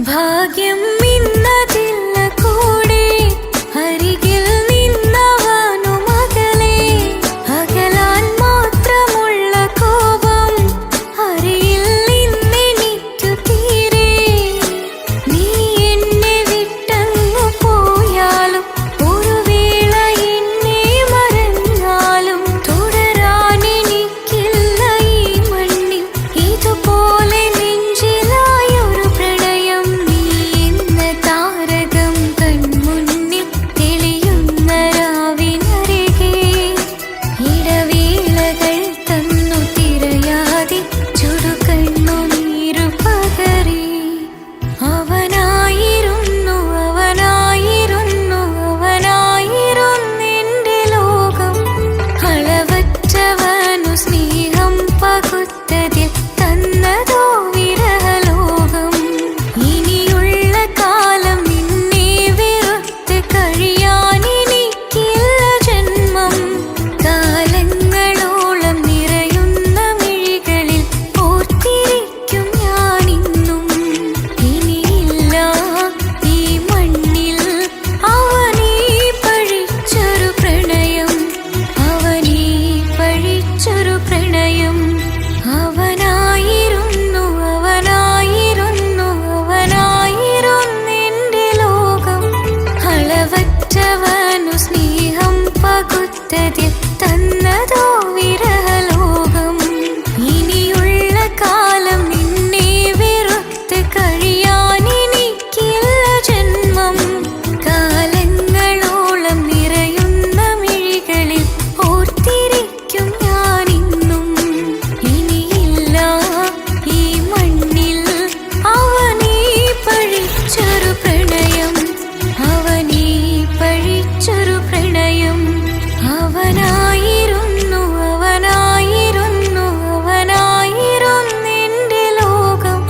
ഭാഗ്യം ഇന്നതില്ല കൂടെ അരികിൽ നിന്നവനു മകളെ അകലാൻ മാത്രമുള്ള കോപം അറിയിൽ നിന്നെനിക്കു തീരെ നീ എന്നെ വിട്ടങ്ങു പോയാലും ഒരു വേള എന്നെ മറന്നാലും തുടരാൻ എനിക്കില്ല ഈ മണ്ണിൽ ഇതുപോലെ നെഞ്ചിലായൊരു പ്രണയം നീ എന്ന താരകം കൺമുന്നിൽ തെളിയുന്ന രാവിനരികെ ഇടവേളകൾ തന്നു തിരയാതെ ചുടുകണ്ണുനീരു പകരി അവനായിരുന്നു അവനായിരുന്നെന്റെ ലോകം അളവറ്റവനു സ്നേഹം പകുത്തതിൽ തന്നതോ വിരഹലോകം ഇനിയുള്ള കാലം നിന്നെ വെറുത്ത് കഴിയാൻ എനിക്കില്ല ജന്മം കാലങ്ങളോളം നിറയുന്ന മിഴികളിൽ ഓർത്തിരിക്കും ഞാനിന്നും ഇനിയില്ല ഈ മണ്ണിൽ അവനീ പഴിച്ചൊരു പ്രണയം അവനീ പഴിച്ചൊരു പ്രണയം അവനായിരുന്നെന്റെ ലോകം അളവറ്റവനു സ്നേഹം പകുത്തതിൽ തന്നതോ വിരഹലോകം ഇനിയുള്ള കാലം നിന്നെ വെറുത്ത് കഴിയാൻ എനിക്കില്ല ജന്മം കാലങ്ങളോളം നിറയുന്ന മിഴികളിൽ ഓർത്തിരിക്കും ഞാനിന്നും ഇനിയില്ല ഈ മണ്ണിൽ അവനീ പഴിച്ചൊരു പ്രണയം അവനീ പഴിച്ചൊരു പ്രണയം അവനായിരുന്നെന്റെ ലോകം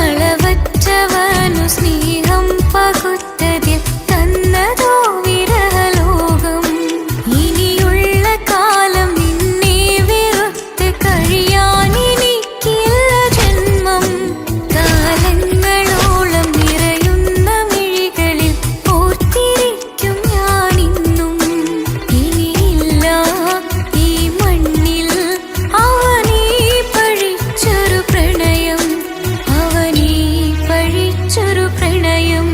അളവറ്റവനു സ്നേഹം പകുത്തതിൽ തന്നതോ വിരഹലോകം ഇനിയുള്ള കാലം നിന്നെ വെറുത്ത് കഴിയാൻ എനിക്കില്ല ജന്മം കാലങ്ങളോളം നിറയുന്ന മിഴികളിൽ ഓർത്തിരിക്കും ഞാനിന്നും ഇനിയില്ല ഈ മണ്ണിൽ അവനീ പഴിച്ചൊരു പ്രണയം അവനീ പഴിച്ചൊരു പ്രണയം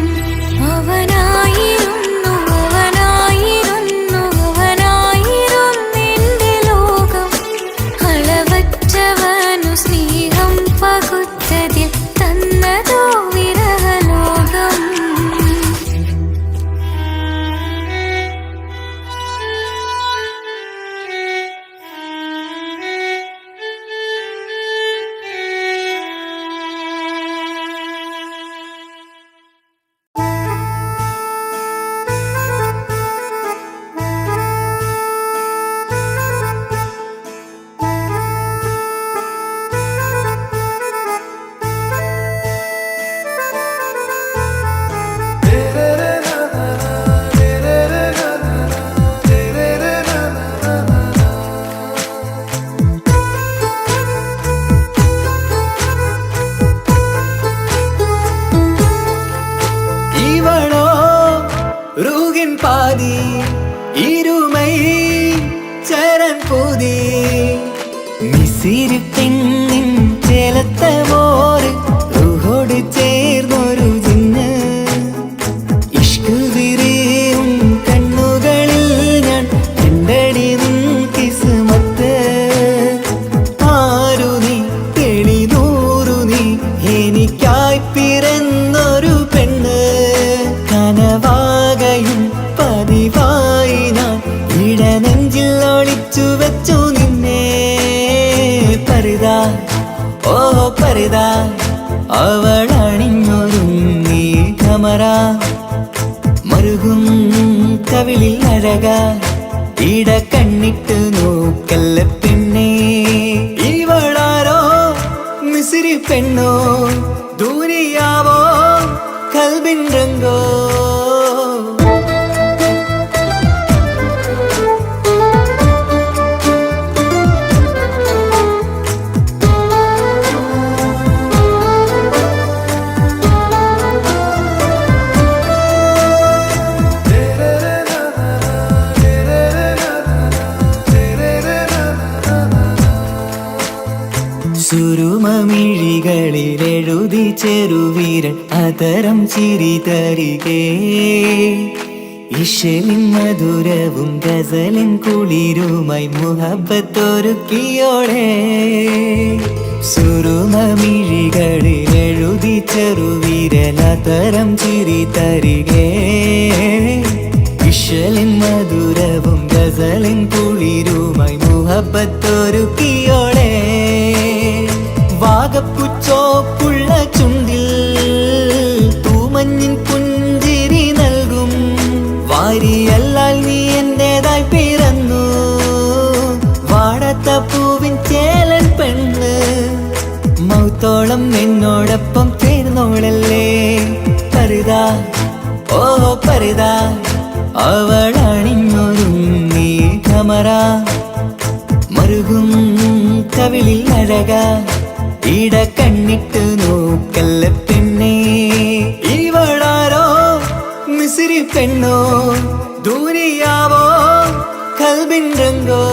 അവനായിരുന്നെന്റെ ലോകം അളവറ്റവനു സ്നേഹം പകുത്തതിൽ തന്നതോ വിരഹലോകം இவளோ ரூகின் பாதி இருமை சரண் பூதி മിസിരി പെണ്ണിൻ ചേലത്ത മോര് റൂഹോട് ചേർന്നൊരു ജിന്ന് ഇഷ്ക് വിരിയും കണ്ണുകളിൽ ഞാൻ കണ്ടടി നിൻ കിസ്മത്ത് ആരു നീ തെളിനൂറു നീ എനിക്കായി പിറന്നൊരു പെണ്ണ് കനവാകയും പതിവായി ഞാൻ ഇടനെഞ്ചിൽ ഒളിച്ചു വെച്ചു നിന്നെ പരിതാ ഓ പരിതാ അവളണിഞ്ഞൊരുങ്ങി കമറ മറുകും കവിളിൽ അഴക ഇട കണ്ണിട്ട് നോക്കല്ല പെണ്ണേ ഇവളാരോ മിസിരി പെണ്ണോ ദൂരിയാവോ കൽബിൻ രംഗോ മിഴികളിൽ എഴുതി ചെറുവീരൻ അതരം ചിരി തരികേ ഇഷലിൻ മധുരവും ഗസലിൻ കുളിരുമായി മുഹബത്തൊരുക്കിയോടെ സുറുമ മിഴികളിൽ എഴുതി ചെറുവീരൻ അതരം ചിരി തരികേ ഇഷലിൻ മധുരവും ഗസലിൻ കുളിരുമായി മുഹബത്തൊരുക്കിയോടെ വാഗപ്പുച്ചോപ്പുള്ള ചുണ്ടിൽ തൂമഞ്ഞിൻ പുഞ്ചിരി നൽകും വാരിയല്ലാൽ നീ എന്റേതായി പിറന്നു വാടാത്ത പൂവിൻ ചേലൻ പെണ്ണ് മൗത്തോളം എന്നോടൊപ്പം ചേർന്നോളല്ലേ പരിതാ ഓ പരിതാ അവളണിഞ്ഞൊരുങ്ങി കമറ മറുകും കവിളിൽ അഴക ഇട കണ്ണിട്ട് നോക്കല്ല പെണ്ണേ ഇവളാരോ മിസിരി പെണ്ണോ ദൂരിയാവോ കൽബിൻ രംഗോ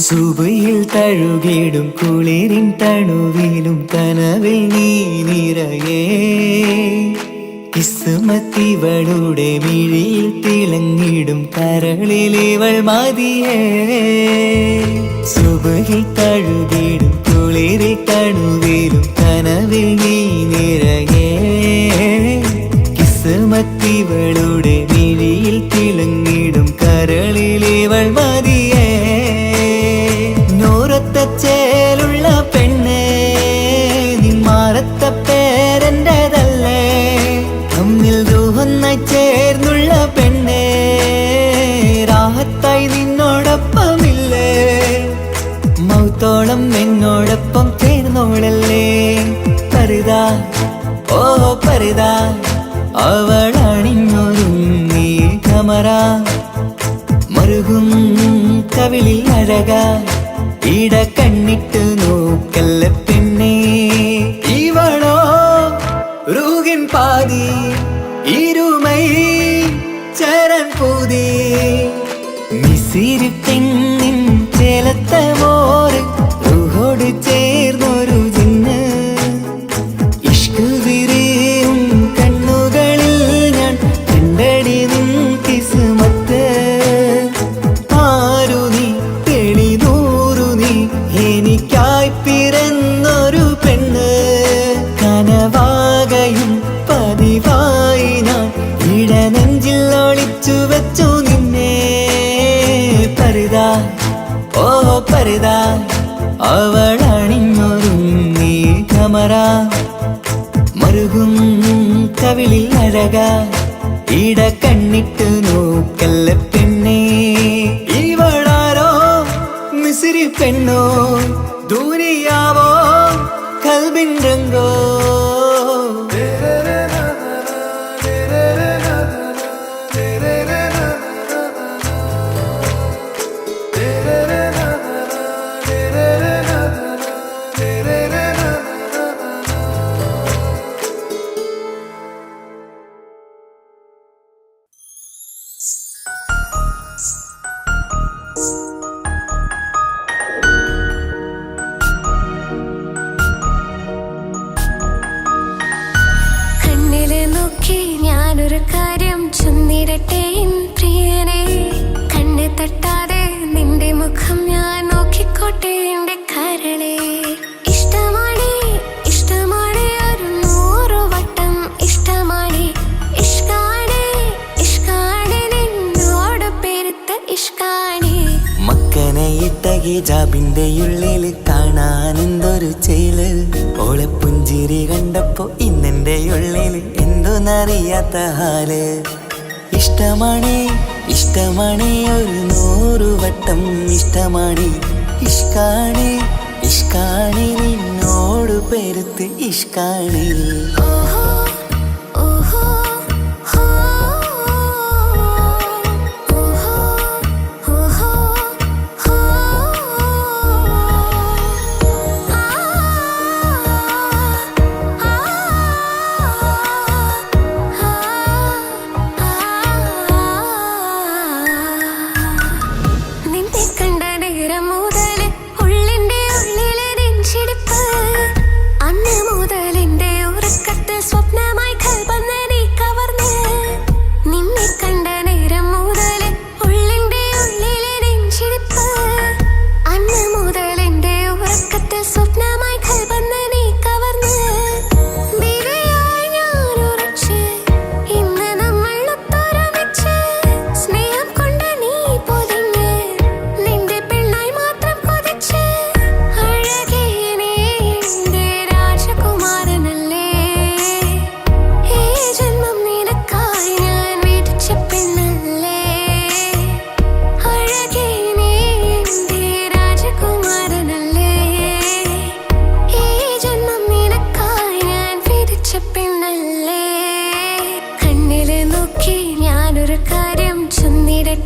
സുബയിൽ തഴുകിടും കുളിരിൻ തണുവിലും കനവിൽ നീ നിറയേ കിസ്മത്തിവളുടെ മിഴിയിൽ തിളങ്ങിടും കരളിലിവൾ മതിയേ സുബയിൽ തഴുകിടും കുളിരിൽ തണുവിലും കനവിൽ നീ നിറയേ കിസ്മത്തിവളുടെ മിഴിയിൽ തിളങ്ങിടും കരളിലിവൾ മതിയേ ചേലുള്ള പെണ്ണേ നിന്മാറത്ത പേരെൻ്റെതല്ലേ തമ്മിൽ ദൂഹൊന്നായി ചേർന്നുള്ള പെണ്ണേ രാഹത്തായി നിന്നോടൊപ്പമില്ലേ മൗത്തോളം എന്നോടൊപ്പം ചേർന്നോളല്ലേ പരിതാ ഓ പരിതാ അവളണിഞ്ഞൊരുങ്ങി കമറ മറുകും കവിളിൽ അഴക ഇട കണ്ണിട്ട് നോക്കല്ല പെണ്ണേ ഇവളോ റൂഹിൻ പാതി ഇരുമൈ ചരൻ പൂതി മിസിരി പെണ്ണിൻ ചേലത്ത മോര് റൂഹോട് ചേർന്നൊരു ജിന്ന് ഇഷ്ക് വിരിയും കണ്ണുകളിൽ ഞാൻ കണ്ടടി നിൻ കിസ്മത്ത് ആരു നീ എനിക്കായി പിറന്നൊരു പെണ്ണ് കനവാകയും പതിവായി ഞാൻ ഇടനെഞ്ചിൽ ഒളിച്ചു വെച്ചു നിന്നെ പരിതാ ഓ പരിതാ അവളണിഞ്ഞൊരുങ്ങി കമറ മറുകും കവിളിൽ അഴക ഇട കണ്ണിട്ട് നോക്കല്ല പെണ്ണേ ഇവളാരോ മിസിരി പെണ്ണോ ദൂരിയാവോ കൽബിൻ രംഗോ ഞാനൊരു കാര്യം ചൊന്നിടട്ടെ പ്രിയനെ കണ്ണ് തട്ടാതെ നിന്റെ മുഖം ഞാൻ നോക്കിക്കോട്ടെ എന്റെ കരളെ ഇഷ്ടമാണ് ഇഷ്ടമാണ് ഒരു 100 വട്ടം ഇഷ്ടമാണ് ഇഷ്കാണ് ഇഷ്കാണ് നിന്നോട് പെരുത്ത ഇഷ്കാണ് മക്കനയിട്ട ഹിജാബിന്റെ ഉള്ളിൽ കാണാൻ എന്തൊരു ചേല് ഓളെ പുഞ്ചിരി കണ്ടപ്പോ ഇന്നെന്റെ ഉള്ളിൽ എന്തോന്നറിയാത്ത ഹാല് ഇഷ്ടമാണ് ഇഷ്ടമാണ് ഒരു 100 വട്ടം ഇഷ്ടമാണ് ഇഷ്കാണ് ഇഷ്കാണ് നിന്നോട് പെരുത്ത് ഇഷ്കാണ് ഓഹോ ഓഹോ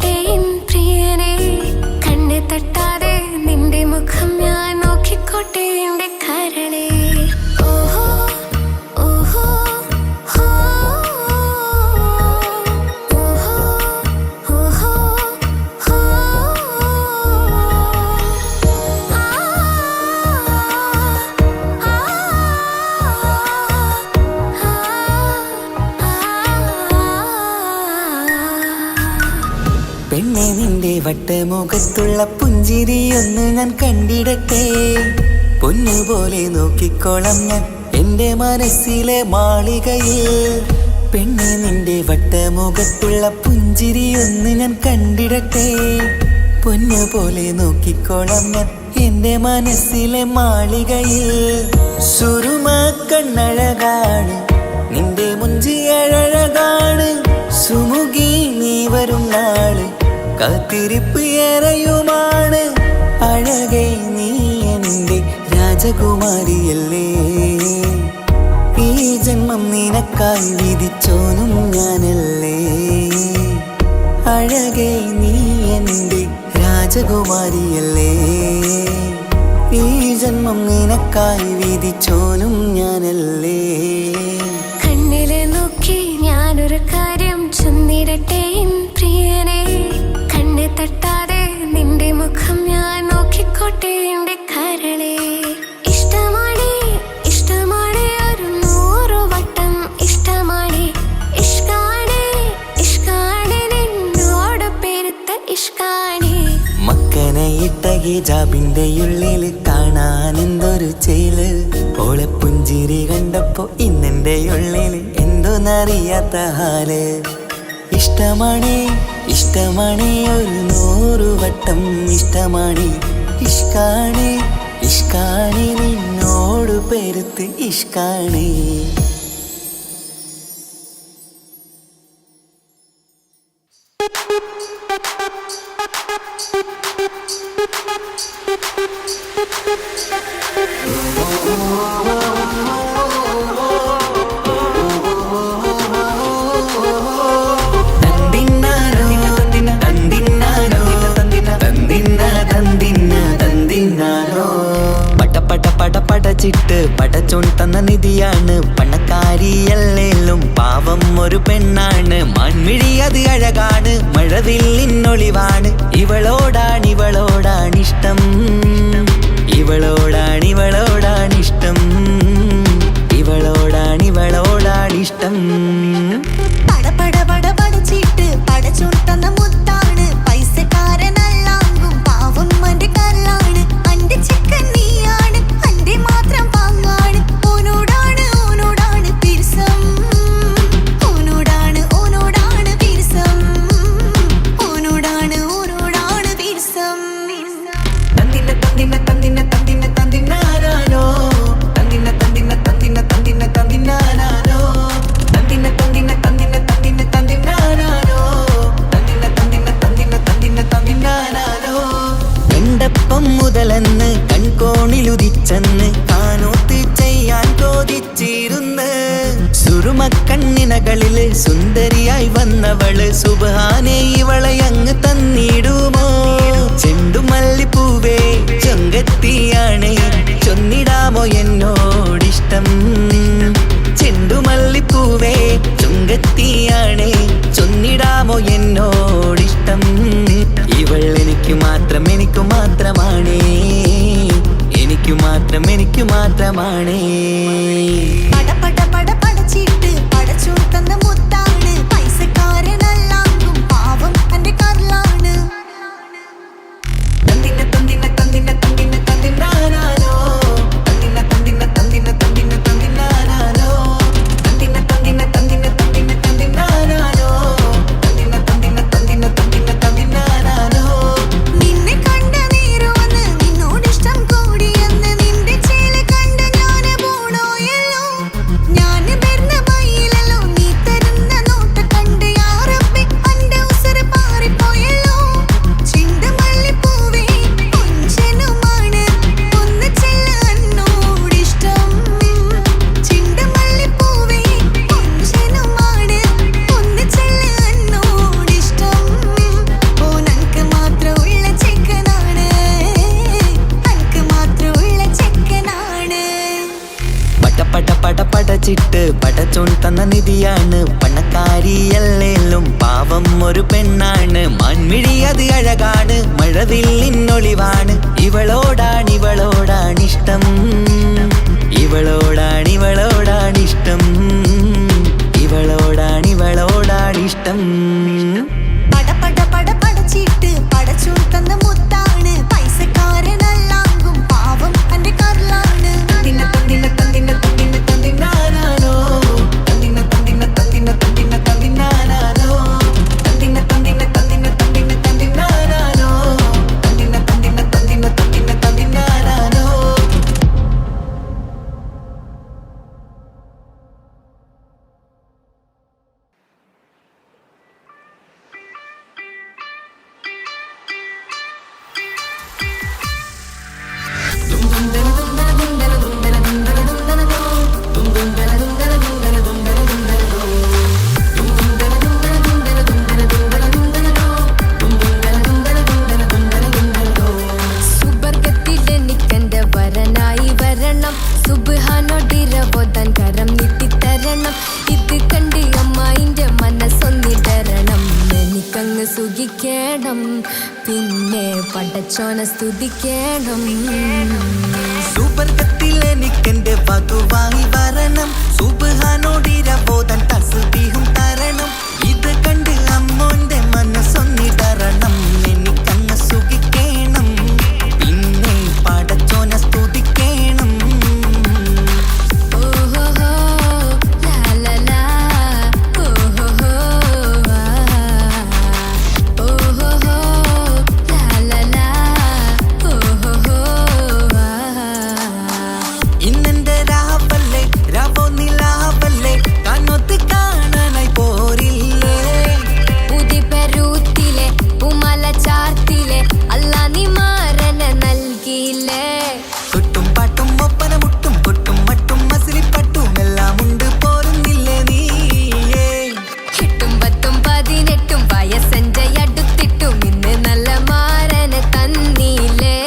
ചൊന്നിടട്ടെ എൻ പ്രിയനെ കണ്ണ് തട്ടാതെ നിന്റെ മുഖം ഞാൻ നോക്കിക്കോട്ടെ എന്റെ കരളെ ഓഹോ ഓഹോ ഹോ ഓഹോ ഓഹോ ഹോ പെണ്ണെ നിന്റെ വട്ടമുഖത്തുള്ള പുഞ്ചിരിയൊന്ന് ഞാൻ കണ്ടിടട്ടെ പൊന്നുപോലെ നോക്കിക്കോളം ഞാൻ എൻ്റെ മനസ്സിലെ മാളികയിൽ പെണ്ണെ നിന്റെ വട്ടമുഖത്തുള്ള പുഞ്ചിരിയൊന്ന് ഞാൻ കണ്ടിടട്ടെ പൊന്നുപോലെ നോക്കിക്കോളം ഞാൻ എൻ്റെ മനസ്സിലെ മാളികയിൽ സുറുമ കണ്ണഴകാണ് നിന്റെ മുഞ്ചിയഴകാണ് സുമുഖി നീ വരും നാള് കാത്തിരിപ്പ് ഏറെയുമാണ് അഴകെ നീ എൻ്റെ രാജകുമാരിയല്ലേ ഈ ജന്മം നിനക്കായി വിധിച്ചോനും ഞാനല്ലേ അഴകെ നീ എൻ്റെ രാജകുമാരിയല്ലേ ഈ ജന്മം നിനക്കായി വിധിച്ചോനും ഞാനല്ലേ കണ്ണിലെ നോക്കി ഞാനൊരു കാര്യം ചൊന്നിടട്ടെ എൻ പ്രിയനെ കണ്ണ് തട്ടാതെ നിന്റെ മുഖം ഞാൻ നോക്കിക്കോട്ടെ എന്റെ കരളെ ഇഷ്ടമാണ് ഇഷ്ടമാണ് ഒരു 100 വട്ടം ഇഷ്ടമാണ് ഇഷ്കാണ് ഇഷ്കാണ് നിന്നോട് പെരുത്ത ഇഷ്കാണ് മക്കനെ ഇട്ട ഹിജാബിന്റെ ഉള്ളിൽ കാണാൻ എന്തൊരു ചേല് ഓളെ പുഞ്ചിരി കണ്ടപ്പോ ഇന്നെന്റെ ഉള്ളിൽ എന്തോന്നറിയാത്ത ഹാല് ഇഷ്ടമാണ് ഇഷ്ടമാണ് ഒരു 100 വട്ടം ഇഷ്ടമാണ് ഇഷ്കാണ് ഇഷ്കാണ് നിന്നോട് പെരുത്ത് ഇഷ്കാണ് പടച്ചിട്ട് പടച്ചോൻ തന്ന നിധിയാണ് പണക്കാരിയല്ലേലും പാവം ഒരു പെണ്ണാണ് മൺമിഴി അത് അഴകാണ് മഴവില്ലിന്നൊളിവാണ് ഇവളോടാണിഷ്ടം ഇവളോടാണിഷ്ടം ഇവളോടാണിഷ്ടം പടച്ചിട്ട് പടച്ചോൻ തന്ന മുത്താണ് പൈസക്കാരനല്ലാങ്കും പാവം അന്റെ കരളാണ് അന്റെ ചിക്കൻ നീയാണ് അന്റെ മാത്രം പാങ്ങാണ് ഓനോടാണ് പിരിസം ഓനോടാണ് പിരിസം ഓനോടാണ് പിരിസം തന്തിനാനോ തന്തിനാനോ എണ്ടപ്പം മുതലെന്ന് കൺകോണിലുദിച്ചെന്ന് കാനോത്ത് ചെയ്യാൻ ചോദിച്ചിരുന്ന് സുറുമക്കണ്ണിനകളില് സുന്ദരിയായി വന്നവള് സുബ്ഹാനെ ഇവളെ അങ്ങ് തന്നിടുമോ ചെണ്ടുമല്ലിപ്പൂവേ ചൊങ്കത്തിയാണ് ചൊന്നിടാമോ എന്നോടിഷ്ടം ചെണ്ടുമല്ലിപ്പൂവേ ചൊങ്കത്തിയാണ് ചൊന്നിടാമോ എന്നോടിഷ്ടം ഇവൾ എനിക്ക് മാത്രമാണേ എനിക്ക് മാത്രമാണേ പടച്ചിട്ട് പടച്ചോൻ തന്ന മുത്താണ് പൈസക്കാരനല്ലാങ്കും പാവം അന്റെ കരളാണ് തന്തിനാനോ നിന്നെ കണ്ട നേരം വന്ന് നിന്നോടിഷ്ടം കൂടിയെന്ന് നിന്റെ ചേല് കണ്ട് ഞാന് പോണോയേ എന്ത് അഴകാണ്, മഴവില്ലിന്നൊളിവാണ്. ഇവളോടാണിഷ്ടം, ഇവളോടാണിഷ്ടം, ഇവളോടാണിഷ്ടം. പടച്ചിട്ട് പടച്ചോൻ തന്ന മുത്താണ്, പൈസക്കാരനല്ലാങ്കും പാവം അന്റെ കർലാണ്. തന്തിന തന്തിന തന്തിന തന്തിന തന്തിനാനാനോ, തന്തിന തന്തിന തന്തിന തന്തിന തന്തിനാനാനോ, തന്തിന തന്തിന തന്തിന തന്തിന തന്തിനാനാനോ, തന്തിന തന്തിന തന്തിന തന്തിന തന്തിനാനാനോ. സുബർഗത്തിലെനിക്കെന്റെ വരനായി വരണം, സുബ്ഹാനോടിരവോദാൻ കരം നീട്ടിത്തരണം. ഇത് കണ്ട് അമ്മായിന്റെ മനസ്സൊന്നിടരണം. എനിക്കങ്ങ് സുഖിക്കണം, പിന്നെ പടച്ചോനെ സ്തുതിക്കണം. സുബർഗത്തിൽ എനിക്കെന്റെ വധുവായി വരണം, സുബ്ഹാനോടിരവോദാൻ തസ്ബീഹും തരണം. ഇത് കണ്ട് അമ്മോന്റെ മനസ്സൊന്നിടരണം. എനിക്കങ്ങ് സുഖിക്കണം, പിന്നെ പടച്ചോനെ സ്തുതിക്കണം. ഓഹോഹോ ലാലലാ, ഓഹോഹോ ഓഹോഹോ ലാലലാ, ഓഹോഹോ. ഇന്നെന്റെ രാവല്ലേ, രാവോ നിലാവല്ലേ, കാണൊത്ത് കാണാനായി പോരില്ലേ. ഉദിപെരൂത്തിലെ ഉമല ചാർത്തിലെ അല്ലാ നീ മാരനെ നൽകിയില്ലേ. തൊട്ടും പാട്ടും ഒപ്പന മുട്ടും കൊട്ടും മട്ടും മസിലിപ്പട്ടും എല്ലാം ഉണ്ട് പോരുന്നില്ലേ നീയേ. 8ഉം 10ഉം 18ഉം വയസ്സെന്റെ അടുത്തിട്ടും ഇന്ന് നല്ല മാരനെ തന്നീലേ.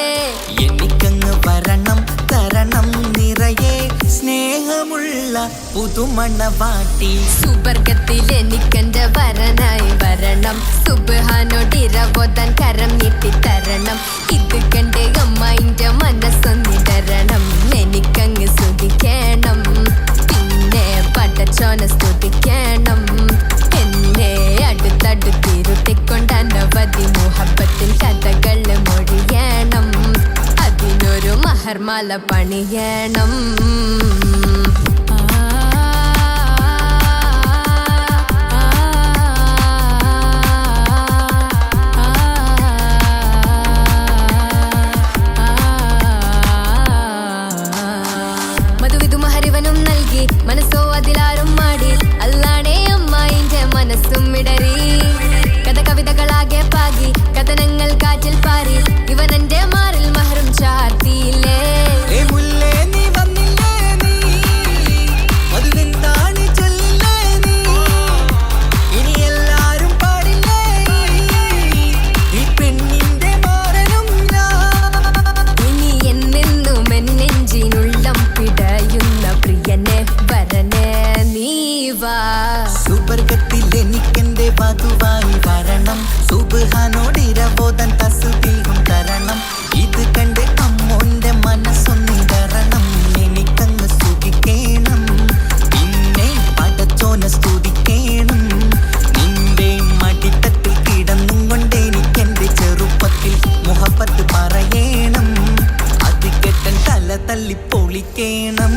എനിക്കങ്ങ് വരണം, തരണം നിറയെ സ്നേഹമുള്ള പുതുമണവാട്ടി. സുബർഗത്തിൽ എനിക്കെന്റെ വരനായി വരണം, സുബ്ഹാനോടിരവോദാൻ കരം നീട്ടിത്തരണം. ഇത് കണ്ട് അമ്മായിന്റെ മനസ്സൊന്നിടരണം. എനിക്കങ്ങ് സുഖിക്കണം, പിന്നെ പടച്ചോനെ സ്തുതിക്കണം. എന്നെ അടുത്തടുത്തിരുത്തിക്കൊണ്ട് അനവധി മുഹബത്തിൻ കഥകൾ മൊഴിയണം. അതിനൊരു മഹർമാല പണിയണം. മധുവിധു മഹരിവനും നൽകി, മനസ്സോ അതിലാരും മാടി. അല്ലാണേ അമ്മായിന്റെ മനസ്സും ഇടറി. കഥ കവിതകളാകെ പാകി, കഥനങ്ങൾ കാറ്റിൽ പാറി. ഇവനെന്റെ മാറിൽ മഹറും ചാർത്തിയില്ലേ. ഏ മുല്ലേ നീ വന്നില്ലേ നീ, മധുവെന്താണ് ചൊല്ലില്ലേ നീ. ഇനി എല്ലാരും പാടില്ലേ ഈ പെണ്ണിന്റെ മാറനും ഞാൻ. ഇനി എന്നെന്നും എന്നെഞ്ചിനുള്ളം പിടയുന്ന പ്രിയനെ വരനെ നീ വാ. സുബർഗത്തിൽ എനിക്കെന്റെ വധുവായി വരണം, സുബ്ഹാനോടിരവോദാൻ തസ്ബീഹും തരണം. ഇത് കണ്ട് അമ്മോന്റെ മനസ്സൊന്നിടരണം. എനിക്കങ്ങ് സുഖിക്കണം, പിന്നെ പടച്ചോനെ സ്തുതിക്കണം. നിന്റെ മടിത്തട്ടിൽ കിടന്നും കൊണ്ട് എനിക്കെന്റെ ചെറുപ്പത്തിൽ മുഹബത്ത് പറയണം. അത് കെട്ടൻ തല തല്ലി പൊളിക്കണം.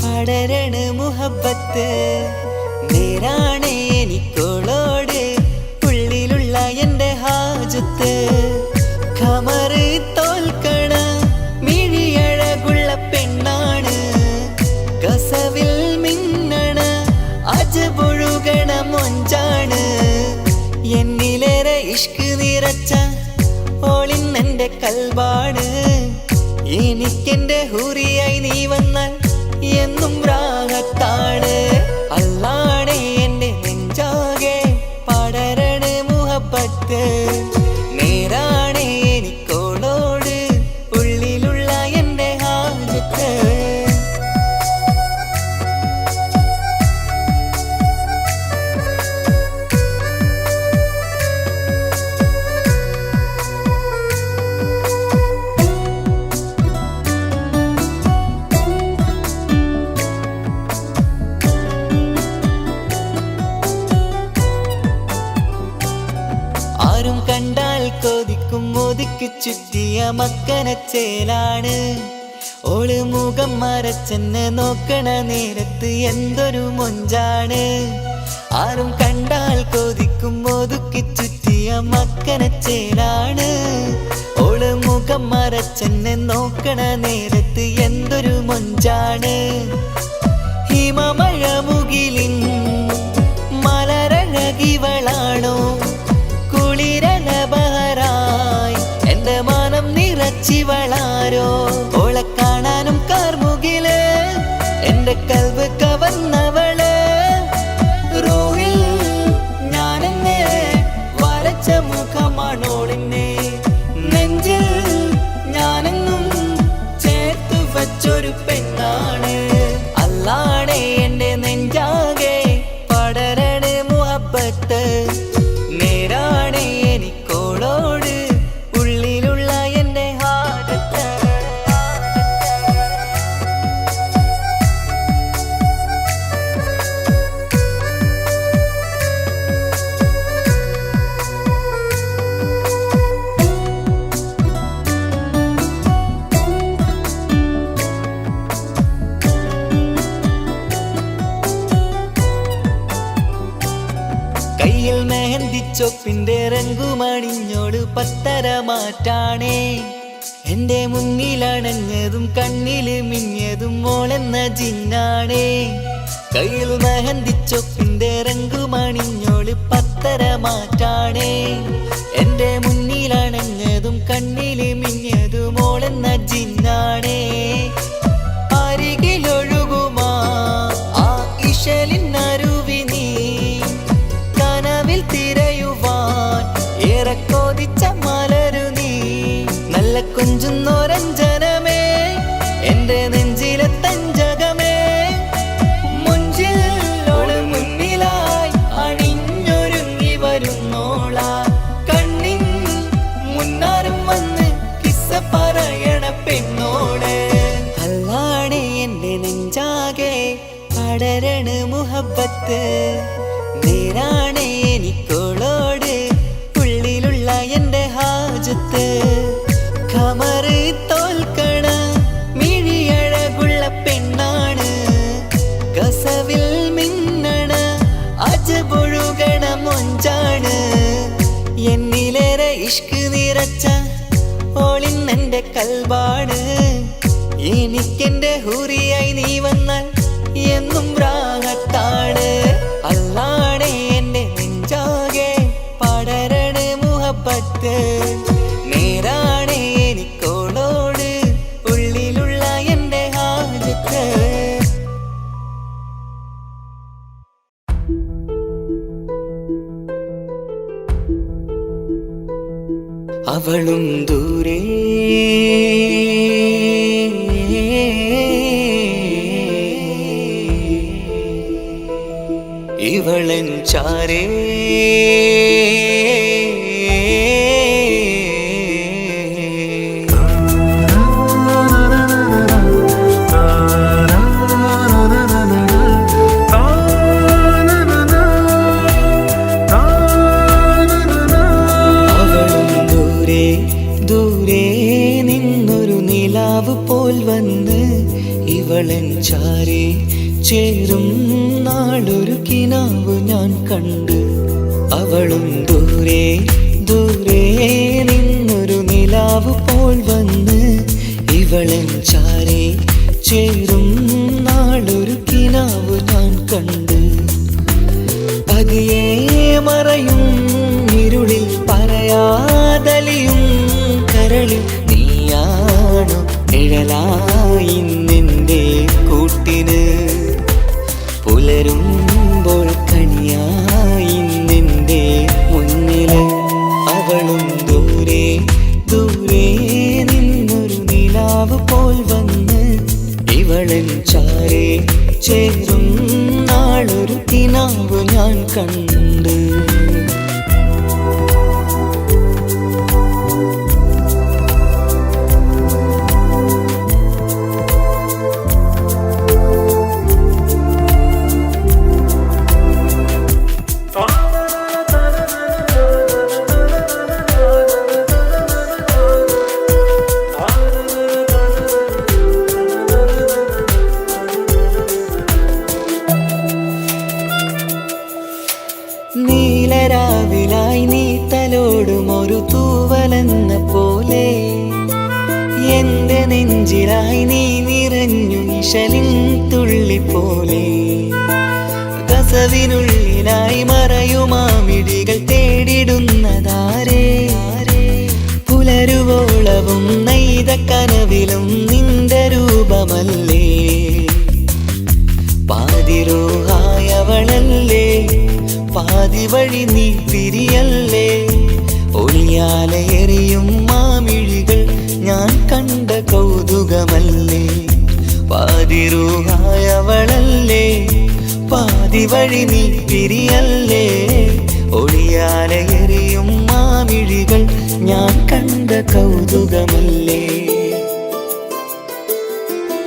പടരണ മുഹബത്ത് നേരാണ് എനിക്കോളോട് ഉള്ളിലുള്ള എൻ്റെ ഹാജത്ത് ഖമറ് തോൽക്കണ മിഴിയഴകുള്ള പെണ്ണാണ് കസവിൽ മിന്നണ അജബൊഴുകണ മൊഞ്ചാണ് എന്നിലേറെ ഇഷ്ക് നിറച്ച ഓളിന്നെന്റെ കൽബാണ് എനിക്കെന്റെ ഹൂറിയായി നീ വന്നാൽ എന്നും രാഗത്താണ് അല്ലാണേ എന്റെ നെഞ്ചാകെ പടരണ മുഹബത്ത് നേരാണേ എനിക്കോളോട് ഉള്ളിലുള്ള എന്റെ ഹാജത്ത് ആരും കണ്ടാൽ കൊതിക്കും ഒതുക്കി ചുറ്റിയ മക്കനച്ചേലാണ് ഓള് മുഖം മറച്ചെന്നെ നോക്കണ നേരത്ത് എന്തൊരു മൊഞ്ചാണ് ആരും കണ്ടാൽ കൊതിക്കും ഒതുക്കി ചുറ്റിയ മക്കനച്ചേലാണ് ഓള് മുഖം മറച്ചെന്നെ നോക്കണ നേരത്ത് എന്തൊരു മൊഞ്ചാണ് ഹിമമഴ മുകിലിൻ മലരഴകിവളാണോ കുളിരലബഹരായി എന്റെ മാനം നിറച്ചിവളാരോ ഓളെ കാണാനും കാർമുകില് എന്റെ കൽബ് കവർന്നവള് റൂഹിൽ ഞാനെന്നെ വരച്ച മുഖമാണോളിന്നെ നെഞ്ചിൽ ഞാനെന്നും ചേർത്തു വച്ചൊരു പെണ്ണാണ് അല്ലാണേ എന്റെ നെഞ്ചാകെ പടരണ മുഹബത്ത് നേരാണേ എനിക്കോളോട് ഉള്ളിലുള്ള എന്റെ ഹാജത്ത് കയ്യിൽ മെഹന്തിച്ചൊപ്പിന്റെ രംഗുമണിഞ്ഞോട് പത്തര മാറ്റാണേ എന്റെ മുന്നിലണഞ്ഞതും കണ്ണില് മിഞ്ഞതും മോളെന്ന ജിന്നാണേ കയ്യിൽ മെഹന്തിച്ചൊപ്പിന്റെ രംഗുമണിഞ്ഞോട് പത്തര മാറ്റാണേ എന്റെ മുന്നിലണഞ്ഞതും കണ്ണില് മിഞ്ഞതും മോളെന്ന ജിന്നാണേ അരികിലൊഴുകുമാ ആ ഇശലിനരുവി നീ കനവിൽ തിരയുവാൻ ഏറെ കൊതിച്ച മലരു നീ നല്ല കൊഞ്ചുന്നോരഞ്ജനമേ എന്റെ നെഞ്ചിലെ തഞ്ചകമേ മുഞ്ചിൽ ഓള് മുന്നിലായി അണിഞ്ഞൊരുങ്ങി വരുന്നോള കണ്ണിൻ മുന്നാരും വന്ന് കിസ്സ പറയണ പെണ്ണോട് അല്ലാണേ എന്റെ നെഞ്ചാകെ പടരണ മുഹബത്ത് നേരാണേ എനിക്കോളോട് ഉള്ളിലുള്ള എന്റെ ഹാജത്ത് ഖമറ് തോൽക്കണ മിഴിയഴകുള്ള പെണ്ണാണ് കസവിൽ മിന്നണ അജബൊഴുകണ മൊഞ്ചാണ് എന്നിലേറെ ഇഷ്ക് നിറച്ച ഓളിന്നെന്റെ കൽബാണ് എനിക്കെന്റെ ഹൂറിയായി നീ വന്നാൽ എന്നും രാഗത്താണ് അല്ലാണേ എന്റെ നെഞ്ചാകെ പടരണ മുഹബത്ത് നേരാണേ എനിക്കോളോട് ഉള്ളിലുള്ള എന്റെ ഹാജത്ത് അവളും ദൂരെ ഇവളൻ ചാരേ ഇവളൻ ചാരേ ചേരും നാളൊരു കിനാവ് ഞാൻ കണ്ട് അവളും ദൂരെ ദൂരെ ഇവളൻ ചാരേ ചേരും നാളൊരു കിനാവ് ഞാൻ കണ്ട്. പതിയെ മറയും ഇരുളിൽ പറയാതലിയും കരളിൽ നീയാണു നിഴലായി നിന്റെ കൂട്ടിന്. പുലരുമ്പോൾ കണിയായി നിന്റെ മുന്നില്. അവളും ദൂരെ ദൂരെ നിന്നൊരു നിലാവ് പോൽ വന്ന് ഇവളൻ ചാരേ ചേരും നാളൊരു കിനാവ് ഞാൻ കണ്ട്. നീലരാവിലായി നീ തലോടും ഒരു തൂവലെന്ന പോലെ എന്റെ നെഞ്ചിലായി നീ നിറഞ്ഞു ഇശലിൻ തുള്ളി പോലെ. കസവിനുള്ളിലായി മറയുമാമിടികൾ തേടിടുന്നതാരേ. പുലരുവോളവും നെയ്ത കനവിലും നിന്റെ രൂപമല്ലേ. പാതിരോഹായവളല്ലേ പാതി വഴി നീ തിരിയല്ലേ. ഒളിയാലെറിയും മാമിഴികൾ ഞാൻ കണ്ട കൗതുകമല്ലേ. പാതിരൂഹായവളല്ലേ പാതി വഴി നീ തിരിയല്ലേ. ഒളിയാലെറിയും മാമിഴികൾ ഞാൻ കണ്ട കൗതുകമല്ലേ.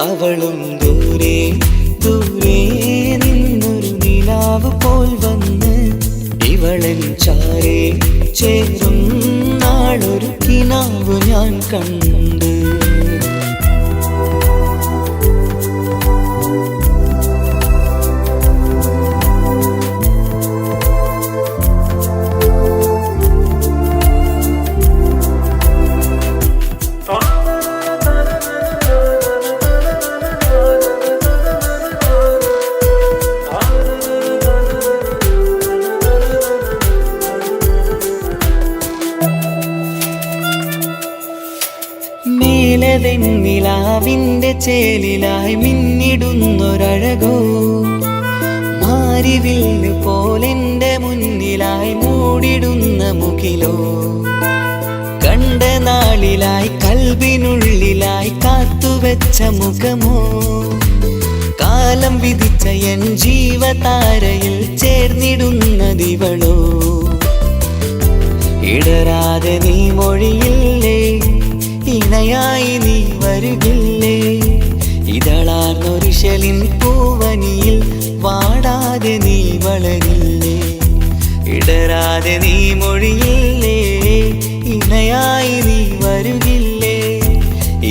അവളും ദൂരെ ദൂരെ നിന്നൊരു നിലാവ് പോൽ വന്ന് ഇവളൻ ചാരേ ചേരും നാളൊരു കിനാവ് ഞാൻ കണ്ട്. നിലാവിന്റെ ചേലിലായി മിന്നിടുന്നൊരഴകോ. മാരിവില്ല് പോലെന്റെ മുന്നിലായി മൂടിടുന്ന മുകിലോ. കണ്ട നാളിലായി കൽബിനുള്ളിലായി കാത്തുവെച്ച മുഖമോ. കാലം വിധിച്ച എൻ ജീവതാരയിൽ ചേർന്നിടുന്നതിവളോ. ഇടരാതെ നീ മൊഴിയില്ലേ ഇണയായി നീ വരുകില്ലേ. ഇതളാർന്നൊരിശലിൻ പൂവനിയിൽ വാടാതെ നീ വളരില്ലേ. ഇടരാതെ നീ മൊഴിയില്ലേ ഇണയായി നീ വരുകില്ലേ.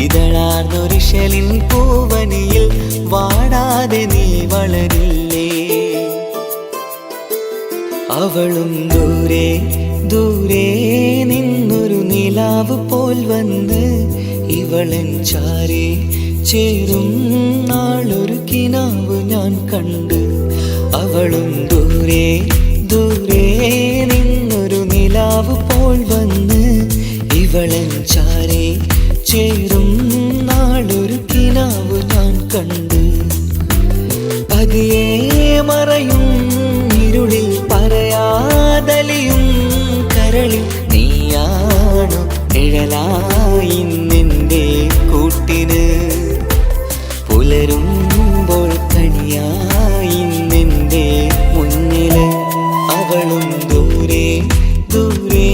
ഇതളാർന്നൊരിശലിൻ പൂവനിയിൽ വാടാതെ നീ വളരില്ലേ. അവളും ദൂരെ ദൂരെ നിന്നൊരു നിലാവ് പോൽ വന്ന് ഇവളൻ ചാരേ ചേരും നാളൊരു കിനാവ് ഞാൻ കണ്ട്. അവളും ദൂരെ ദൂരെ നിന്നൊരു നിലാവ് പോൽ വന്ന് ഇവളൻ ചാരേ ചേരും നാളൊരു കിനാവ് ഞാൻ കണ്ട്. പതിയെ മറയും ഇരുളിൽ പറയാതലിയും കരളിൽ നീയാണു നിഴലായി നിന്റെ കൂട്ടിന്. പുലരുമ്പോൾ കണിയായി നിന്റെ മുന്നില്. അവളും ദൂരെ ദൂരെ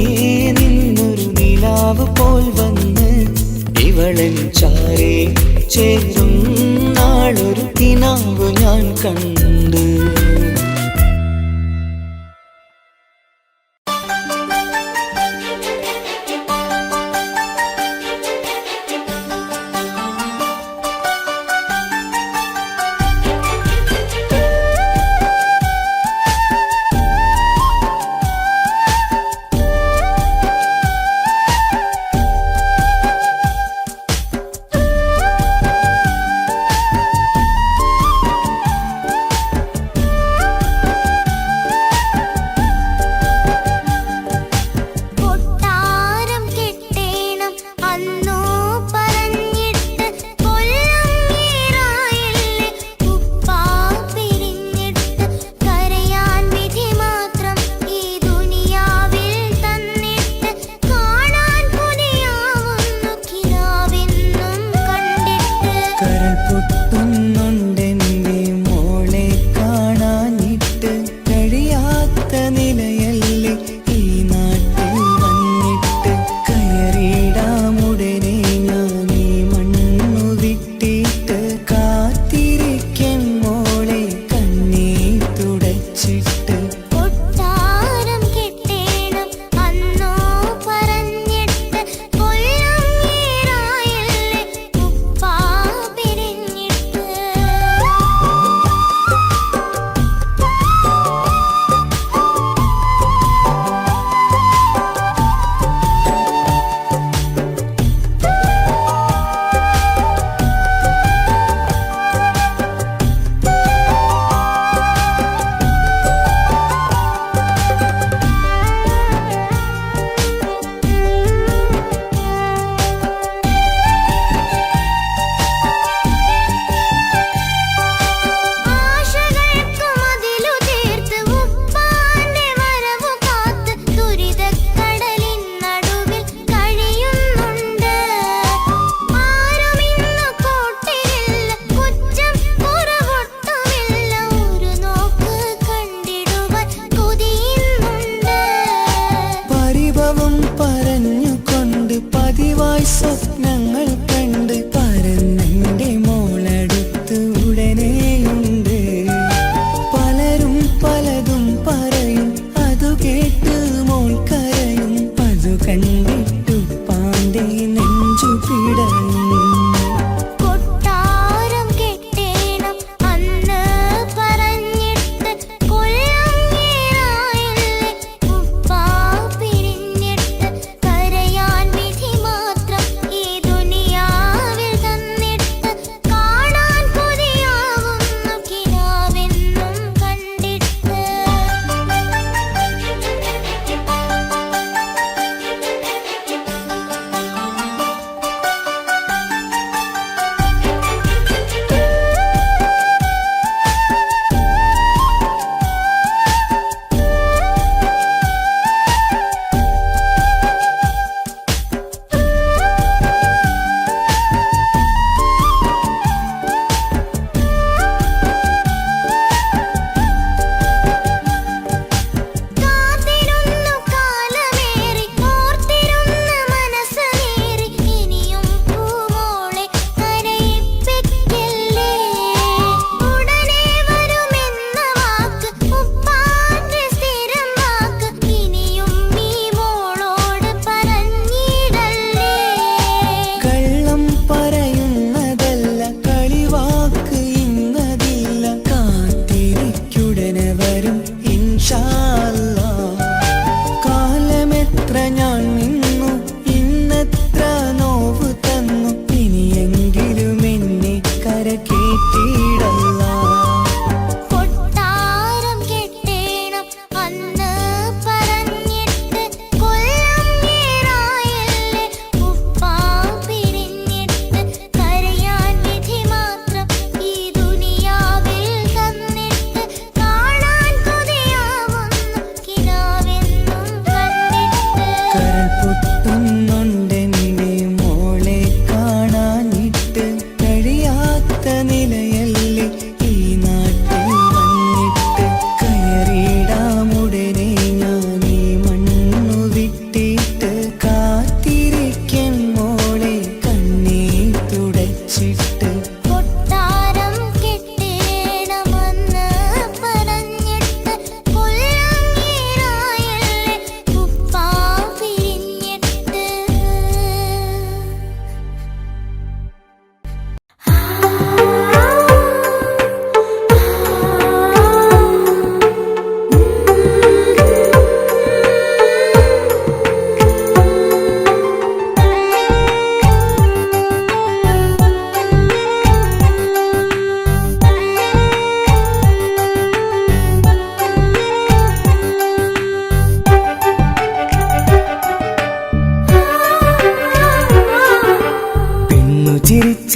നിന്നൊരു നിലാവ് പോൽ വന്ന് ഇവളൻ ചാരേ ചേരും നാളൊരു കിനാവ് ഞാൻ കണ്ട്.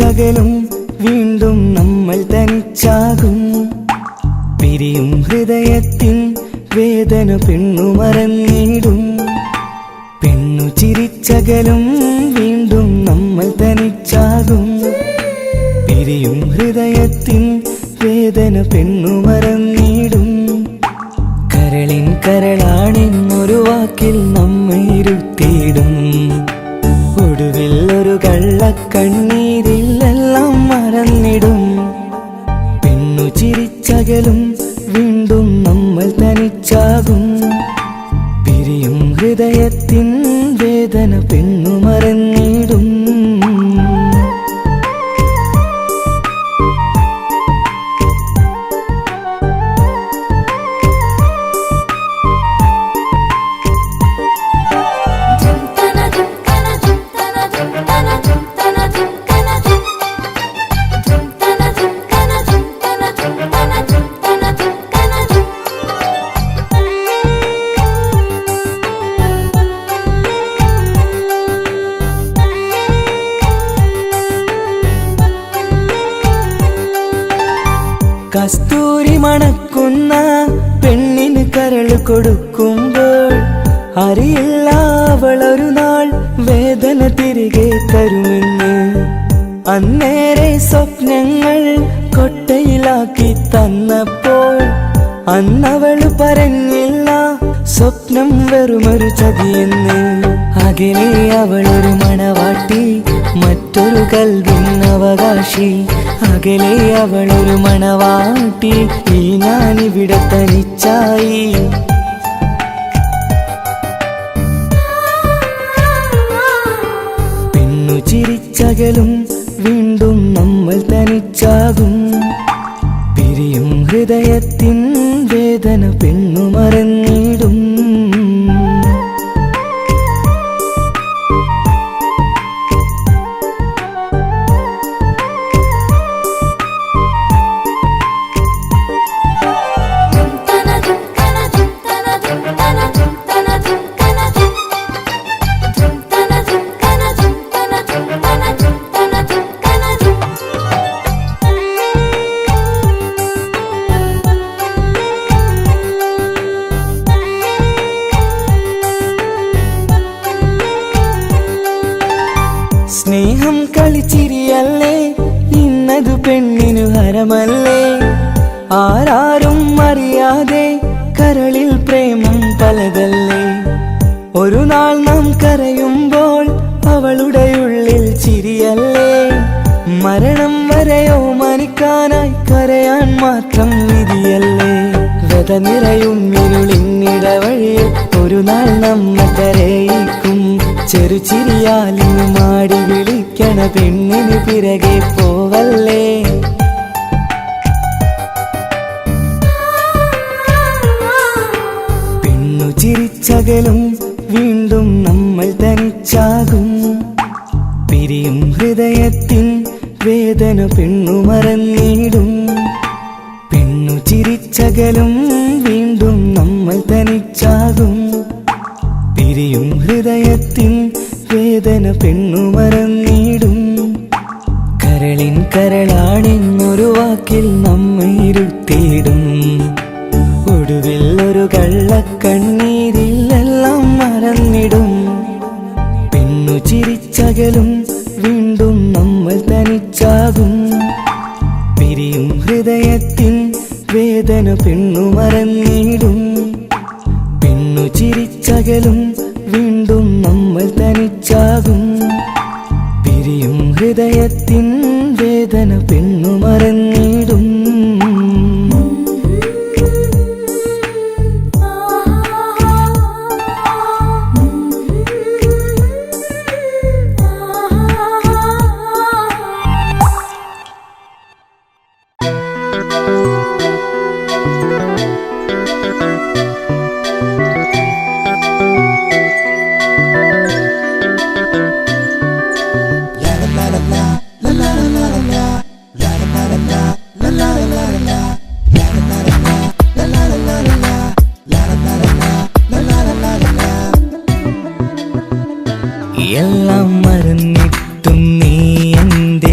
ചിരിച്ചകലും വീണ്ടും നമ്മൾ തനിച്ചാകും പിരിയും ഹൃദയത്തിൻ വേദന പെണ്ണു മറന്നിടും പെണ്ണു ചിരിച്ചകലും വീണ്ടും നമ്മൾ തനിച്ചാകും പിരിയും ഹൃദയത്തിൻ വേദന പെണ്ണു മറന്നിടും കരളിൻ കരളാണെന്നൊരു വാക്കിൽ നമ്മെ ഇരുത്തിയിടും ഒടുവിൽ ഒരു കള്ളക്കണ്ണീരിലെല്ലാം മറന്നിടും പെണ്ണു ചിരിച്ചകലും വീണ്ടും നമ്മൾ തനിച്ചാകും പിരിയും ഹൃദയത്തിൻ വേദന പെണ്ണു മറന്നിടും കസ്തൂരി മണക്കുന്ന പെണ്ണിന് കരള് കൊടുക്കുമ്പോൾ അറിയില്ല അവളൊരു നാൾ വേദന തിരികെ തരുമെന്ന് അന്നേരെ സ്വപ്നങ്ങൾ കൊട്ടയിലാക്കി തന്നപ്പോൾ അന്നവള് പറഞ്ഞില്ല സ്വപ്നം വെറുമൊരു ചതിയെന്ന് അകലെ അവളൊരു മണവാട്ടി മറ്റൊരു കൽവിൻ അവകാശി അകലെ അവളൊരു മണവാട്ടി ഈ ഞാനിവിടെ തനിച്ചായി പെണ്ണു ചിരിച്ചകലും വീണ്ടും നമ്മൾ തനിച്ചാകും പിരിയും ഹൃദയത്തിൻ വേദന പെണ്ണു മറന്നിടും സ്നേഹം കളിച്ചിരിയല്ലേ ഇന്നതു പെണ്ണിനു ഹരമല്ലേ ആരാരും അറിയാതെ കരളിൽ പ്രേമം പലതല്ലേ ഒരു നാൾ നാം കരയുമ്പോൾ അവളുടെ ഉള്ളിൽ ചിരിയല്ലേ മരണം വരെയോ മരിക്കാനായി കരയാൻ മാത്രം വിധിയല്ലേ വ്യത നിറയും ഇരുളിന്നിടവഴിയിൽ ഒരു നാൾ നമ്മെ കരയിക്കും ചെറുചിരിയാലിന് മാടി വിളിക്കണ പെണ്ണിന് പിറകെ പോവല്ലേ പെണ്ണു ചിരിച്ചകലും വീണ്ടും നമ്മൾ തനിച്ചാകും പിരിയും ഹൃദയത്തിൻ വേദന പെണ്ണു മറന്നിടും പെണ്ണു ചിരിച്ചകലും വീണ്ടും നമ്മൾ തനിച്ചാകും പിരിയും ഹൃദയത്തിൻ വേദന പെണ്ണു മറന്നിടും കരളിൻ കരളാണെന്നൊരു വാക്കിൽ നമ്മെ ഇരുത്തിയിടും ഒടുവിൽ ഒരു കള്ളക്കണ്ണീരിലെല്ലാം മറന്നിടും പെണ്ണു ചിരിച്ചകലും വീണ്ടും നമ്മൾ തനിച്ചാകും പിരിയും ഹൃദയത്തിൻ വേദന പെണ്ണു മറന്നിടും പെണ്ണു ചിരിച്ചകലും വീണ്ടും നമ്മൾ തനിച്ചാകും പിരിയും ഹൃദയത്തിൻ വേദന പെണ്ണു മറന്നിടും എല്ലാം മറന്നിട്ടും നീ എൻ്റെ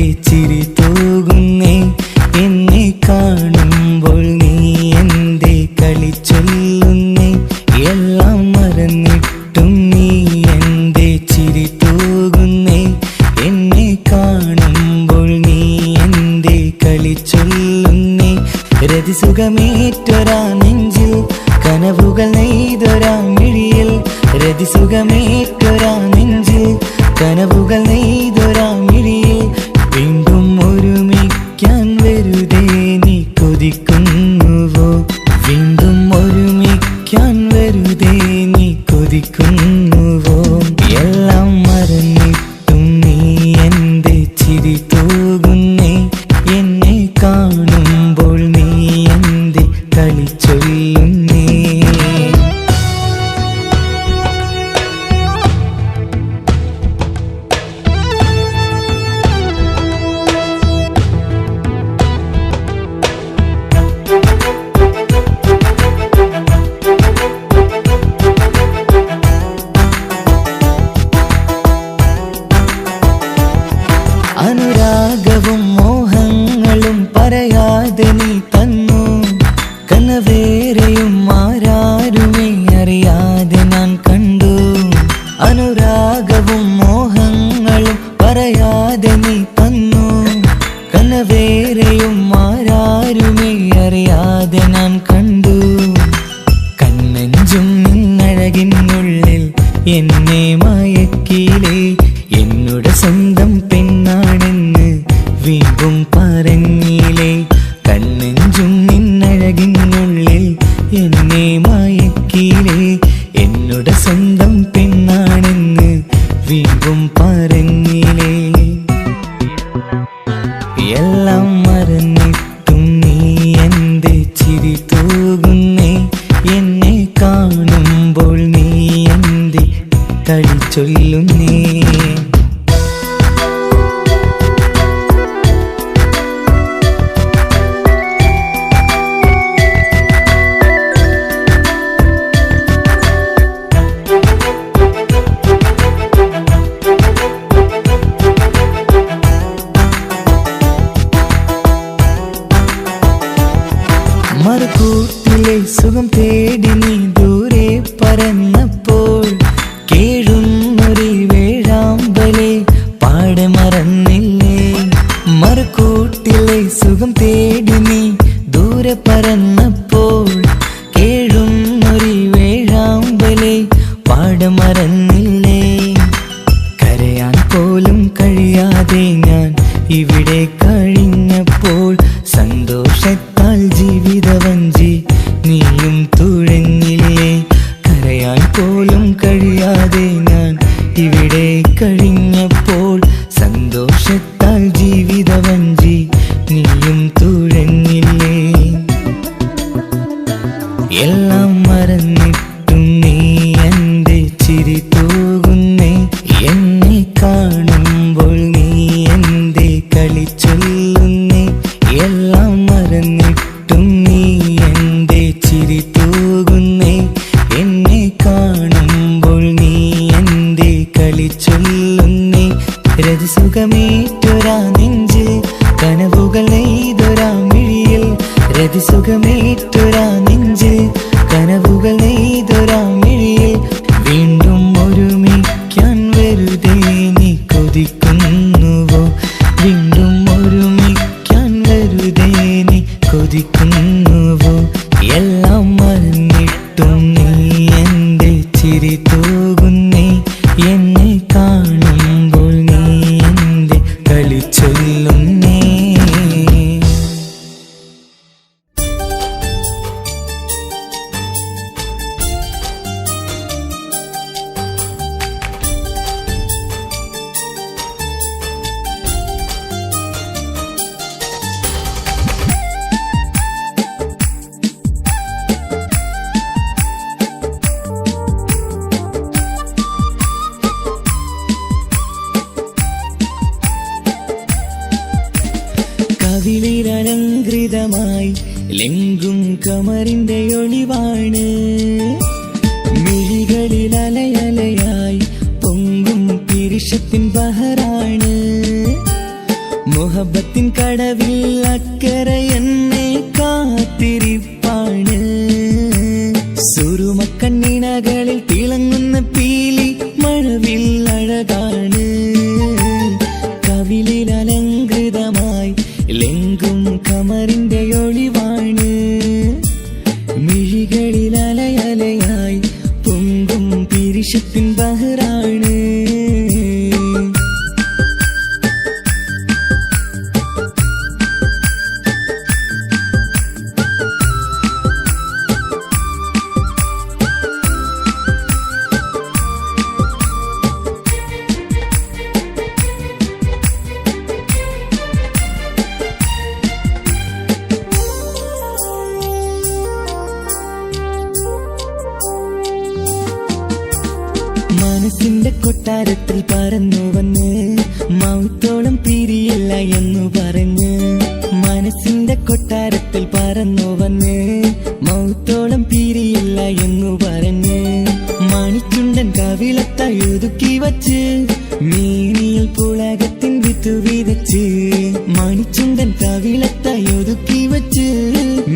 കനവുകൾ നെയ്തൊരാമിഴിയിൽ വീണ്ടും ഒരുമിക്കാൻ വെറുതെ നീ കൊതിക്കുന്നുവോ വീണ്ടും ഒരുമിക്കാൻ വെറുതെ നീ കൊതിക്കുന്നുവോ എല്ലാം മറന്നിട്ടും നീ എൻ്റെ ചിരി തൂകുന്നേ എന്നെ കാണുമ്പോൾ നീ എൻ്റെ കളി ചൊല്ലുന്നേ അനുരാഗവും മോഹങ്ങളും പറയാതെ നീ തന്നു കനവേറെയും ആരാരുമേ അറിയാതെ ഞാൻ കണ്ടു അനുരാഗവും മോഹങ്ങളും പറയാതെ നീ തന്നു കനവേറെയും ആരാരുമേ അറിയാതെ ഞാൻ കണ്ടു കണ്ണെഞ്ചും നിന്നഴകിനുള്ളിൽ എന്നെ മയക്കിലേ എന്നോട് സ്വന്തം പെണ്ണാണെന്ന് വീണ്ടും പറഞ്ഞില്ലേ കണ്ണെഞ്ചും നിന്നഴകിനുള്ളിൽ എന്നെ മയക്കിലേ എന്നോട് സ്വന്തം പെണ്ണാണെന്ന് വീണ്ടും പറഞ്ഞില്ലേ എല്ലാം മറന്നിട്ടും നീ എൻ്റെ ചിരി തൂകുന്നേ എന്നെ കാണുമ്പോൾ നീ എൻ്റെ കളി ചൊല്ലുന്നേ മറുകൂട്ടിലെ സുഖം തേടി നീ ദൂരെ പറന്നപ്പോൾ കേഴുന്നൊരു വേഴാമ്പലെ പാടെ മറന്നില്ലേ മറുകൂട്ടിലെ സുഖം തേടി നീ ദൂരെ പറന്നപ്പോൾ കേഴുന്നൊരു വേഴാമ്പലെ പാടെ മറന്നില്ലേ കരയാൻ പോലും കഴിയാതെ ഞാൻ ഇവിടെ കഴിഞ്ഞപ്പോൾ സന്തോഷത്താൽ ജീവിതവഞ്ചി നീയും തുഴഞ്ഞില്ലേ കരയാൻ പോലും കഴിയാതെ ഞാൻ ഇവിടെ കഴിഞ്ഞപ്പോൾ സന്തോഷത്താൽ ജീവിതവഞ്ചി നീയും തുഴഞ്ഞില്ലേ എല്ലാം മറന്നിട്ടും നീ എൻ്റെ ചിരി തൂകുന്നേ എന്നെ കാണുമ്പോൾ നീ എൻ്റെ കളി ചൊല്ലുന്നേ എല്ലാം മറന്നിട്ടും നീ എൻ്റെ ചിരി തൂകുന്നേ എന്നെ കാണുമ്പോൾ നീ എൻ്റെ കളി ചൊല്ലുന്നേ രതിസുഖമേറ്റൊരാ നെഞ്ചിൽ കനവുകൾ നെയ്തൊരാ മിഴിയിൽ രതിസുഖമേറ്റൊരാ നെഞ്ചിൽ കനവുകൾ നെയ്തൊരാ മിഴിയിൽ വീണ്ടും ഒരുമിക്കാൻ വെറുതെ നീ കൊതിക്കുന്നുവോ വീണ്ടും ഒരുമിക്കാൻ വെറുതെ നീ കൊതിക്കുന്നുവോ എല്ലാം മറന്നിട്ടും നീ എൻ്റെ ചിരി തൂകുന്നേ എന്നെ കാണുമ്പോൾ നീ എൻ്റെ കളി ചൊല്ലുന്നേ കവിളിലലങ്കൃതമായി ലെങ്കും കമറിന്റെ ഒളിവാണ് മിഴികളിൽ അലയലയായി പൊങ്കും പിരിശത്തിൻ ബഹറാണ് മുഹബത്തിൻ കടവിൽ അക്കരെ എന്നെ കാത്തിരിപ്പാണ് സുറുമക്കണ്ണിണകളിൽ തിളങ്ങുന്ന പീലി മഴവിൽ അഴകാണ് കവിളിൽ അലങ്കൃതമായി ലെങ്കും കമറിന്റെ ഒളിവാണ് മിഴികളിൽ അലയലയായി പൊങ്കും പിരിശത്തിൻ ബഹറാണ് കൊട്ടാരത്തിൽ പറന്നു വന്ന് മൗത്തോളം പിരിയില്ല എന്നു പറഞ്ഞ് മനസ്സിന്റെ കൊട്ടാരത്തിൽ പറന്നു വന്ന് മൗത്തോളം പിരിയില്ല എന്നു പറഞ്ഞ് മണിച്ചുണ്ടൻ കവിളത്തായി ഒതുക്കി വച്ച് മേനിയിൽ പുളകത്തിൻ വിത്തു വിതച്ച് മണിച്ചുണ്ടൻ കവിളത്തായി ഒതുക്കി വച്ച്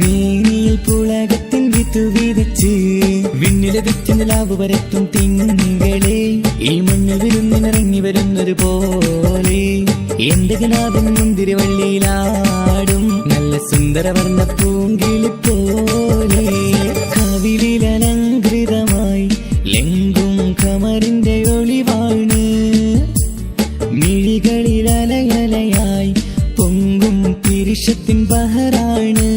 മേനിയിൽ പുളകത്തിൻ വിത്തു വിതച്ച് വിണ്ണിലതിച്ച് നിലാവ് വരത്തും തിങ്കളെ ഈ മണ്ണിൽ വിരുന്നിനിറങ്ങി വരുന്നൊരു പോലെ എന്റെ ഗനാഥൻ മുന്തിരിവള്ളിയിലാടും നല്ല സുന്ദരവർണ്ണ പൂങ്കിളി പോലെ കവിളിലലങ്കൃതമായി ലെങ്കും കമറിന്റെ ഒളിവാണ് മിഴികളിലലയലയായി പൊങ്കും പിരിശത്തിൻ ബഹറാണ്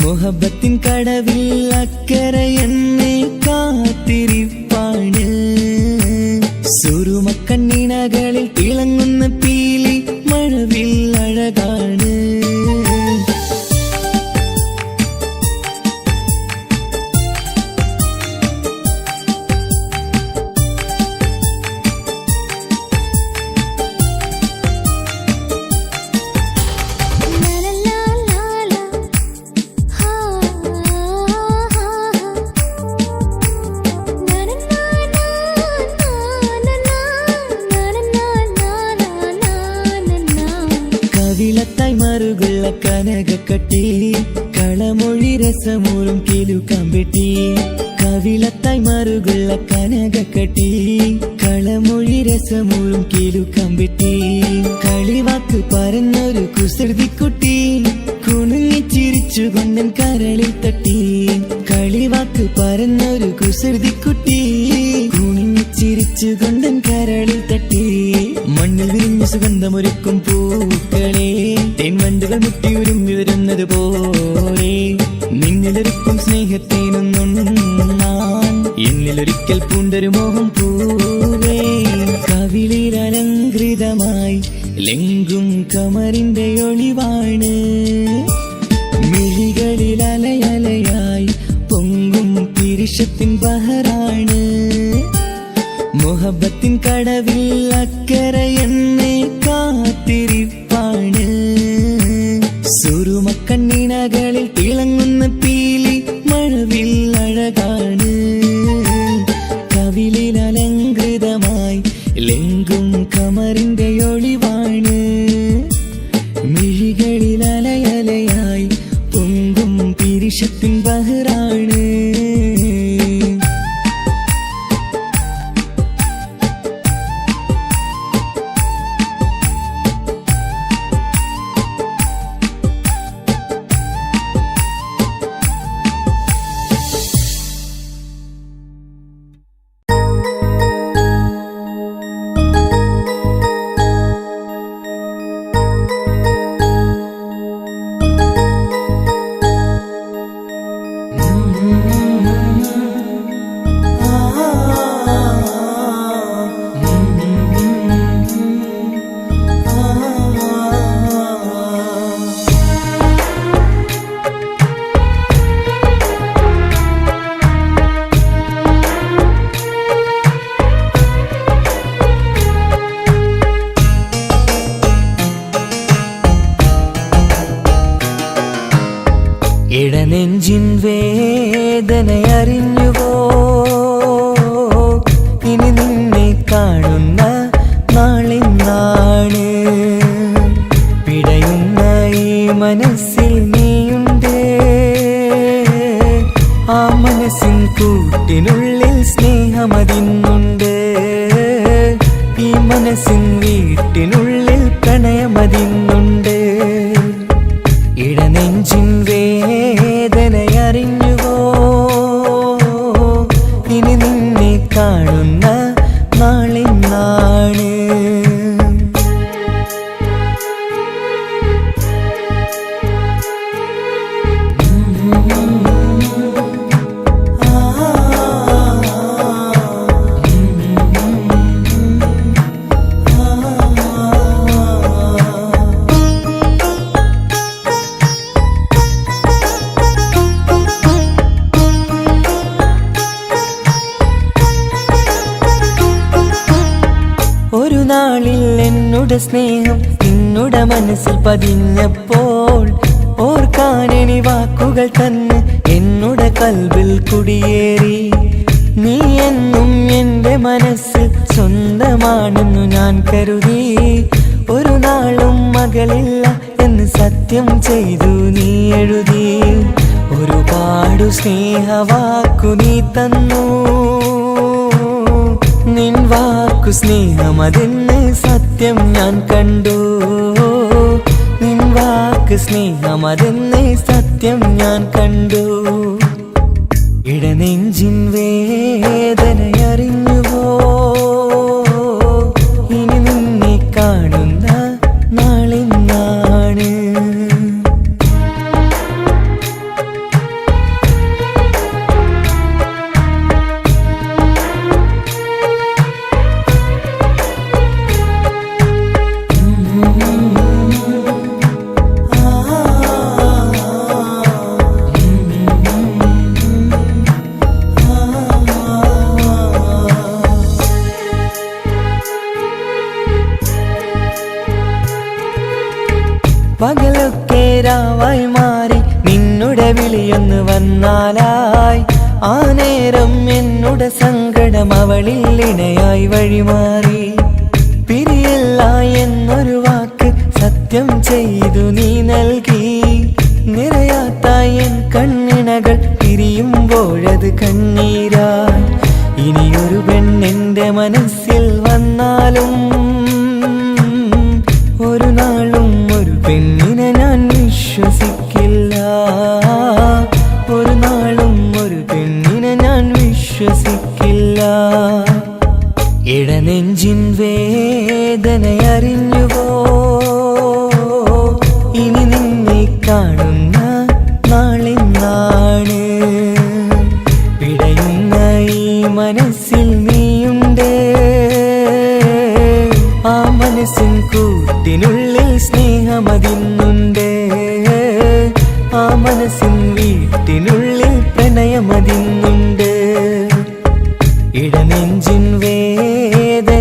മുഹബത്തിൻ കടവിൽ അക്കരെ എന്നെ കാത്തിരിപ്പാണ് സുറുമക്കണ്ണിണകളിൽ തിളങ്ങുന്ന പീലി മഴവിൽ അഴകാണ് കവിളത്തായി മറുകുള്ള കനകക്കട്ടി കളമൊഴി രസമൂറും കിലുക്കമ്പെട്ടി കവിളത്തായി മറുകുള്ള കനകക്കട്ടി കളമൊഴി രസമൂറും കിലുക്കമ്പെട്ടി കളിവാക്ക് പറഞ്ഞൊരു കുസൃതിക്കുട്ടി കുണുങ്ങി ചിരിച്ചു കൊണ്ടൻ കരളിൽ തട്ടി കളിവാക്ക് പറഞ്ഞൊരു കുസൃതിക്കുട്ടി കുണുങ്ങി ചിരിച്ചു കൊണ്ടൻ കരളിൽ തട്ടി മണ്ണിൽ വിരിഞ്ഞ സുഗന്ധമൊരുക്കും പൂക്കളെ തേൻവണ്ടുകൾ മുട്ടിയുരുമ്പി വരുന്നത് പോലെ നിന്നിലൊരുക്കും സ്നേഹത്തേനൊന്നുണ്ണാൻ എന്നിലൊരിക്കൽ പൂണ്ടൊരു മോഹം പൂവേ കവിളിലലങ്കൃതമായി ലെങ്കും കമറിന്റെ ഒളിവാണ് മിഴികളിലലയലയായി പൊങ്കും പിരിശത്തിൻ ബഹറാണ് മുഹബത്തിൻ കടവിൽ അക്കരെ എന്നെ കാത്തിരിപ്പാണ് സുറുമക്കണ്ണിണകളിൽ തിളങ്ങുന്ന പീലി മഴവിൽ അഴകാണ് കവിളിലലങ്കൃതമായി ലെങ്കും കമറിന്റെ ഒളിവാണ് മിഴികളിലലയലയായി പൊങ്കും പിരിശത്തിൻ ബഹറാണ് ഇടനെഞ്ചിൻ വേദനയറിഞ്ഞുവോ ഇനി നിന്നെ കാണുന്ന നാളെന്നാണ് പിടയുന്ന ഈ മനസ്സിൽ നീയുണ്ട് ആ മനസ്സിൻ കൂട്ടിനുള്ളിൽ സ്നേഹമതിന്നുണ്ട് ഈ മനസ്സിൻ വീട്ടിനുള്ളിൽ പ്രണയമതിന്നുണ്ട് ഇടനെഞ്ചിൻ വേദനയറിഞ്ഞുവോ ഇനി നിന്നെ കാണുന്ന നാളെന്നാണ് ഒരു നാളിൽ എന്നോട് സ്നേഹം നിന്നുടെ മനസ്സിൽ പതിഞ്ഞപ്പോൾ ഓർക്കാനെനി വാക്കുകൾ തന്നെ എന്നോട് കൽബിൽ കുടിയേറി. നീ എന്നും എൻ്റെ മനസ്സിൽ സ്വന്തമാണെന്നു ഞാൻ കരുതി. ഒരു നാളും മകളില്ല എന്ന് സത്യം ചെയ്തു നീ എഴുതി. ഒരുപാടു സ്നേഹവാക്കു നീ തന്നു. നിൻ വാക്കു സ്നേഹമതെന്ന് സത്യം ഞാൻ കണ്ടു. നിൻ വാക്ക് സ്നേഹമതെന്ന് സത്യം ഞാൻ കണ്ടു. ഇടനെഞ്ചിൻ വേദനയറിഞ്ഞുവോ? ഇനി നിന്നെ കാണുന്ന നാളിന്നാണ്. പകലൊക്കെ രാവായി മാറി നിന്നുടെ വിളിയൊന്ന് വന്നാലായി. ആ നേരം എന്നുടെ സങ്കടം അവളിൽ ഇണയായി വഴിമാറി. പിരിയില്ല എന്നൊരു വാക്ക് സത്യം ചെയ്തു നീ നൽകി. നിറയാത്ത എൻ കണ്ണിണകൾ പിരിയുമ്പോഴത് കണ്ണീരായി. ഇനിയൊരു പെണ്ണെന്റെ മനസ്സിൽ വന്നാലും ഒരു നാളും ഒരു പെണ്ണിനെ ഞാൻ വിശ്വസിക്കില്ല. ഒരു നാളും ഒരു പെണ്ണിനെ ഞാൻ വിശ്വസിക്കില്ല. ഇടനെഞ്ചിൻ വേദനയറിഞ്ഞുവോ? ഇനി നിന്നെ കാണുന്ന നാളിന്നാണ്. പിടയുന്ന ഈ മനസ്സിൽ നീയുണ്ട്. ആ മനസ്സിൻ കൂട്ടിനുള്ളിൽ സ്നേഹമതിന്നുണ്ട്. ആ മനസ്സിൻ വീട്ടിനുള്ളിൽ പ്രണയമതിന്നുണ്ട്. ഇടനെഞ്ചിൻ വേദനയറിഞ്ഞുവോ?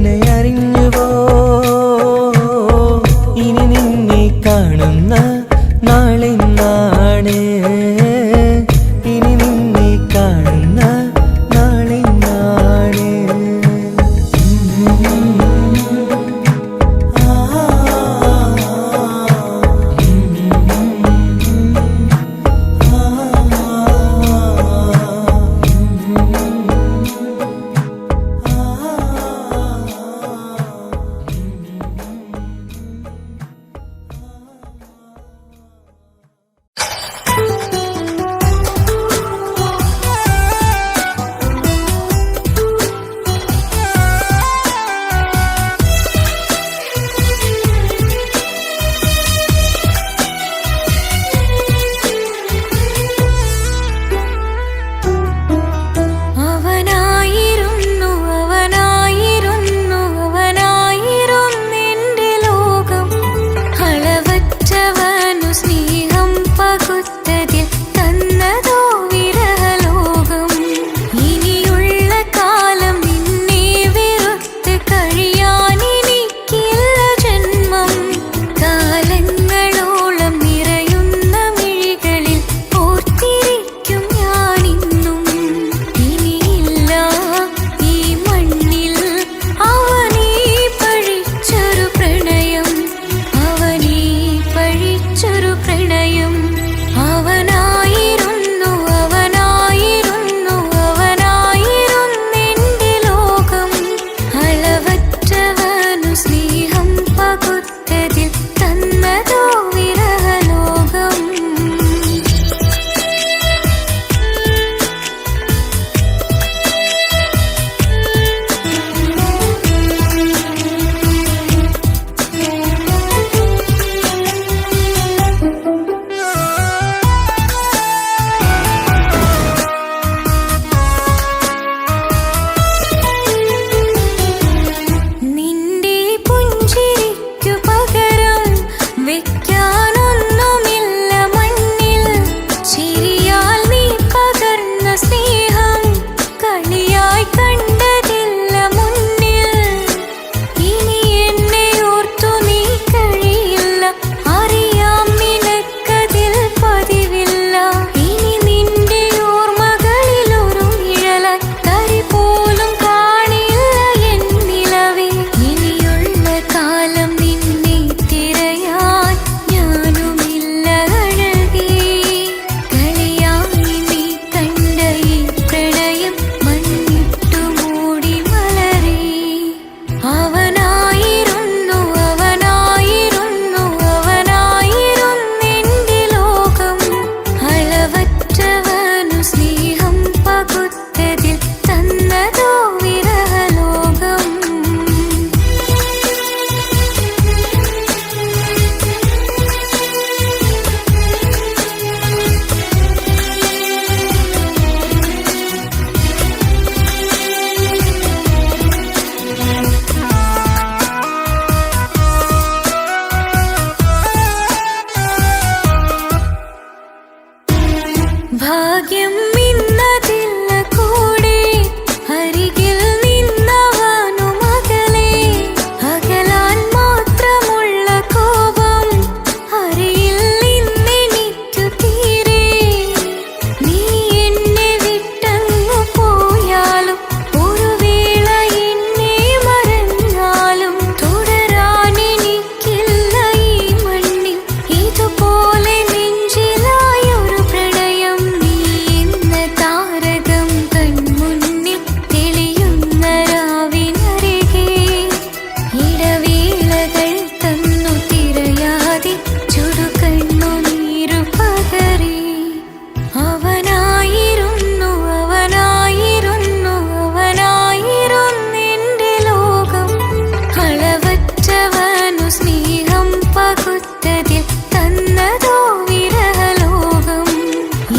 പകുത്തതിൽ തന്നതോ വിരഹലോകം.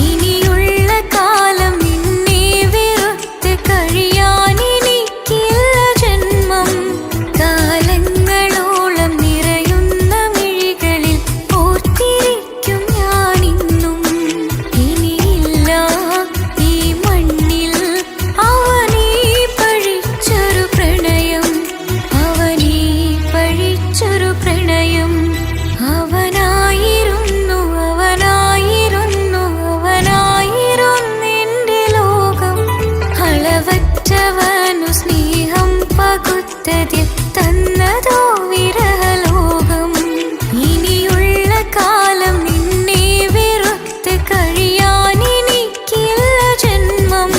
ഇനിയുള്ള കാലം നിന്നെ വെറുത്ത് കഴിയാനെനിക്കില്ല ജന്മം. കാലങ്ങളോളം നിറയുന്ന മിഴികളിൽ ഓർത്തിരിക്കും ഞാനിന്നും. ഇനിയില്ല ഈ മണ്ണിൽ അവനീ പഴിച്ചൊരു പ്രണയം, അവനീ പഴിച്ചൊരു പ്രണയം. അവനായിരുന്നു അവനായിരുന്നു അവനായിരുന്നെന്റെ ലോകം. അളവറ്റവനു സ്നേഹം പകുത്തതിൽ തന്നതോ വിരഹലോകം. ഇനിയുള്ള കാലം നിന്നെ വെറുത്ത് കഴിയാനെനിക്കില്ല ജന്മം.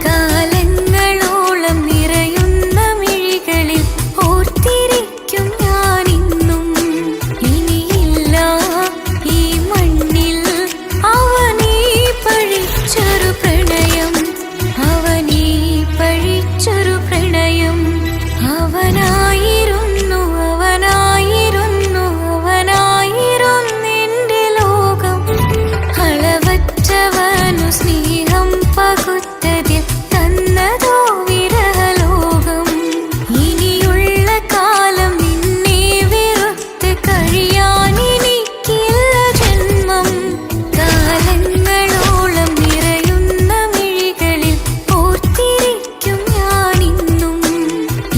കാലങ്ങളോളം നിറയുന്ന മിഴികളിൽ ഓർത്തിരിക്കും ഞാനിന്നും. ഇനിയില്ല ഈ മണ്ണിൽ അവനീ പഴിച്ചൊരു പ്രണയം, അവനീ പഴിച്ചൊരു പ്രണയം. അവനായിരുന്നു അവനായിരുന്നു അവനായിരുന്നെന്റെ ലോകം. അളവറ്റവനു സ്നേഹം പകുത്തതിൽ തന്നതോ വിരഹലോകം. ഇനിയുള്ള കാലം നിന്നെ വെറുത്ത് കഴിയാനെനിക്കില്ല ജന്മം. കാലങ്ങളോളം നിറയുന്ന മിഴികളിൽ ഓർത്തിരിക്കും ഞാനിന്നും.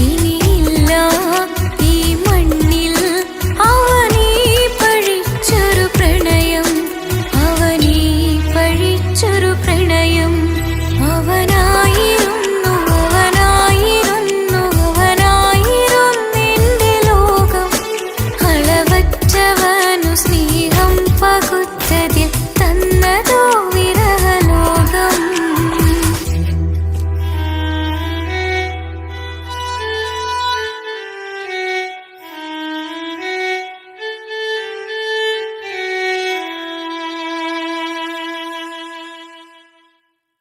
ഇനിയില്ല ഈ മണ്ണിൽ അവനീ പഴിച്ചൊരു പ്രണയം, അവനീ പഴിച്ചൊരു പ്രണയം. അവനായിരുന്നു അവനായിരുന്നു അവനായിരുന്നെന്റെ ലോകം. അളവറ്റവനു സ്നേഹം പകുത്തതിൽ